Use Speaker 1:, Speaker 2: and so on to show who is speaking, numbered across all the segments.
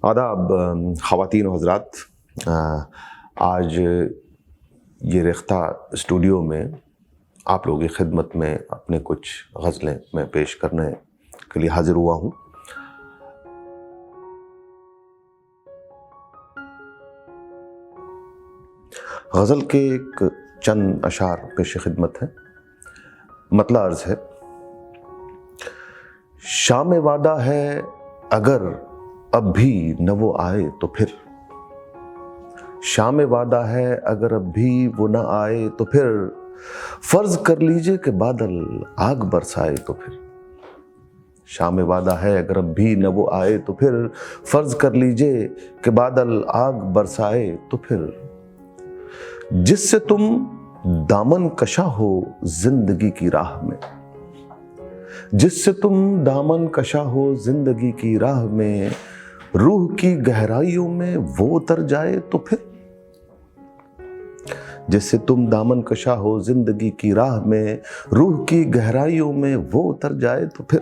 Speaker 1: आदाब ख़वातीन व हज़रात, आज ये रेख्ता स्टूडियो में आप लोगों की खिदमत में अपने कुछ गज़लें मैं पेश करने के लिए हाज़िर हुआ हूँ। गज़ल के एक चंद अशार पेश खिदमत है। मतला अर्ज़ है, शाम वादा है अगर अब भी न वो आए तो फिर, शाम वादा है अगर अब भी वो न आए तो फिर, फर्ज कर लीजिए कि बादल आग बरसाए तो फिर। शाम वादा है अगर अब भी न वो आए तो फिर, फर्ज कर लीजिए कि बादल आग बरसाए तो फिर। जिससे तुम दामन कशा हो जिंदगी की राह में, जिससे तुम दामन कशा हो जिंदगी की राह में, रूह की गहराइयों में वो उतर जाए तो फिर। जिससे तुम दामन कशा हो जिंदगी की राह में, रूह की गहराइयों में वो उतर जाए तो फिर।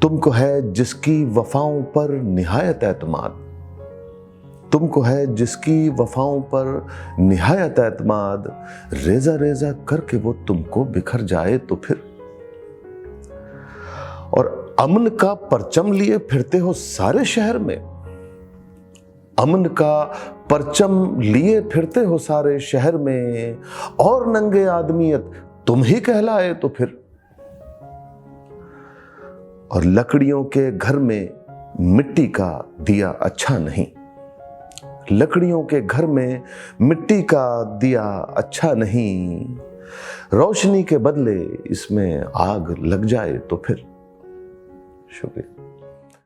Speaker 1: तुमको है जिसकी वफाओं पर निहायत एतमाद, तुमको है जिसकी वफाओं पर निहायत एतमाद, रेजा रेजा करके वो तुमको बिखर जाए तो फिर। और अमन का परचम लिए फिरते हो सारे शहर में, अमन का परचम लिए फिरते हो सारे शहर में, और नंगे आदमियत तुम ही कहलाए तो फिर। और लकड़ियों के घर में मिट्टी का दिया अच्छा नहीं, लकड़ियों के घर में मिट्टी का दिया अच्छा नहीं, रोशनी के बदले इसमें आग लग जाए तो फिर। शुक्रिया।